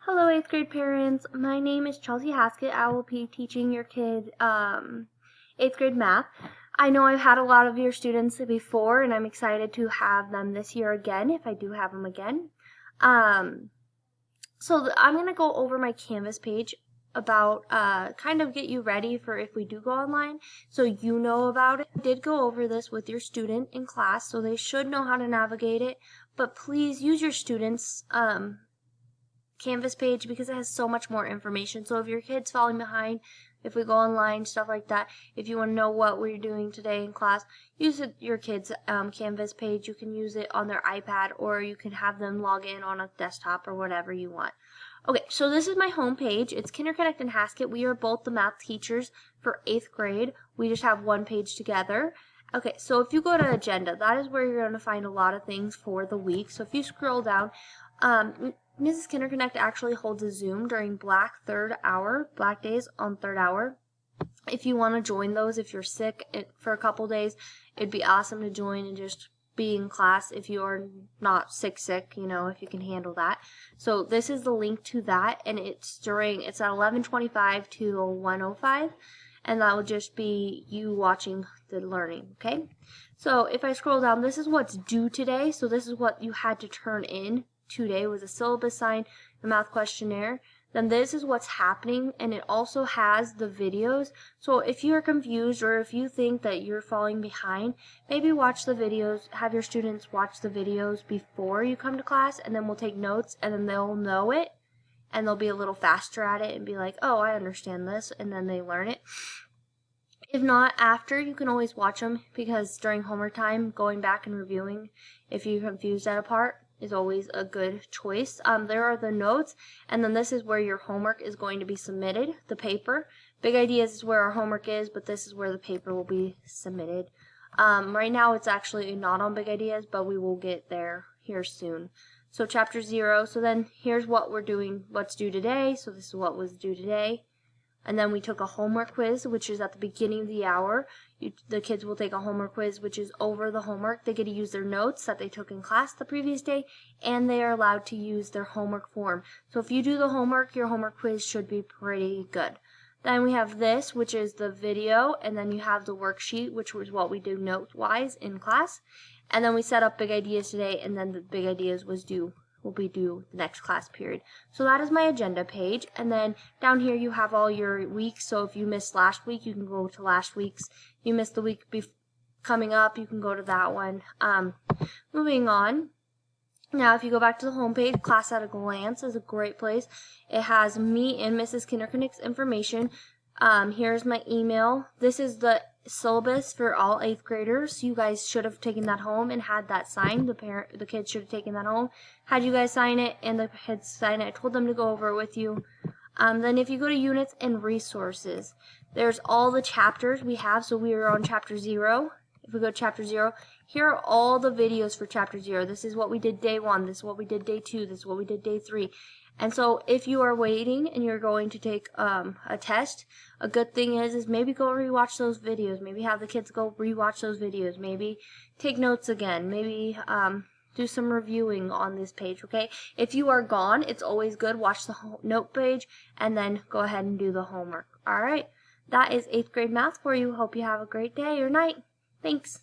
Hello, 8th grade parents. My name is Chelsea Haskett. I will be teaching your kid 8th grade math. I know I've had a lot of your students before, and I'm excited to have them this year again, if I do have them again. I'm going to go over my Canvas page about kind of get you ready for if we do go online, so you know about it. I did go over this with your student in class, so they should know how to navigate it, but please use your students' Canvas page because it has so much more information. So if your kid's falling behind, if we go online, stuff like that, if you want to know what we're doing today in class, use your kids' Canvas page. You can use it on their iPad, or you can have them log in on a desktop or whatever you want. Okay, so this is my home page. It's KinderConnect and Haskett. We are both the math teachers for 8th grade. We just have one page together. Okay, so if you go to agenda, that is where you're going to find a lot of things for the week. So if you scroll down, Mrs. KinderConnect actually holds a Zoom during Black Days on third hour. If you want to join those, if you're sick for a couple days, it'd be awesome to join and just be in class if you're not sick, if you can handle that. So this is the link to that, and it's at 11:25 to 1:05, and that will just be you watching the learning, okay? So if I scroll down, this is what's due today. So this is what you had to turn in today, was a syllabus sign, a math questionnaire. Then this is what's happening, and it also has the videos. So if you're confused or if you think that you're falling behind, maybe watch the videos, have your students watch the videos before you come to class, and then we'll take notes, and then they'll know it, and they'll be a little faster at it and be like, oh, I understand this, and then they learn it. If not, after, you can always watch them, because during homework time, going back and reviewing if you're confused at a part is always a good choice. There are the notes, and then this is where your homework is going to be submitted, the paper. Big Ideas is where our homework is, but this is where the paper will be submitted. Right now it's actually not on Big Ideas, but we will get there here soon. So chapter 0, so then here's what we're doing, what's due today, so this is what was due today. And then we took a homework quiz, which is at the beginning of the hour. The kids will take a homework quiz, which is over the homework. They get to use their notes that they took in class the previous day, and they are allowed to use their homework form. So if you do the homework, your homework quiz should be pretty good. Then we have this, which is the video, and then you have the worksheet, which was what we do note-wise in class. And then we set up Big Ideas today, and then the Big Ideas will be due the next class period. So that is my agenda page, and then down here you have all your weeks. So if you missed last week, you can go to last week's. If you missed the week coming up, you can go to that one. Moving on. Now, if you go back to the home page, Class at a Glance is a great place. It has me and Mrs. KinderConnect's information. Here's my email. This is the syllabus for all 8th graders. You guys should have taken that home and had that signed. The kids should have taken that home. Had you guys sign it and the kids sign it, I told them to go over it with you. Then if you go to units and resources, there's all the chapters we have. So we are on chapter 0. If we go to chapter 0, here are all the videos for chapter 0. This is what we did day 1. This is what we did day 2. This is what we did day 3. And so if you are waiting and you're going to take a test, a good thing is maybe go rewatch those videos. Maybe have the kids go rewatch those videos. Maybe take notes again. Maybe do some reviewing on this page, okay? If you are gone, it's always good. Watch the note page and then go ahead and do the homework. All right, that is 8th grade math for you. Hope you have a great day or night. Thanks.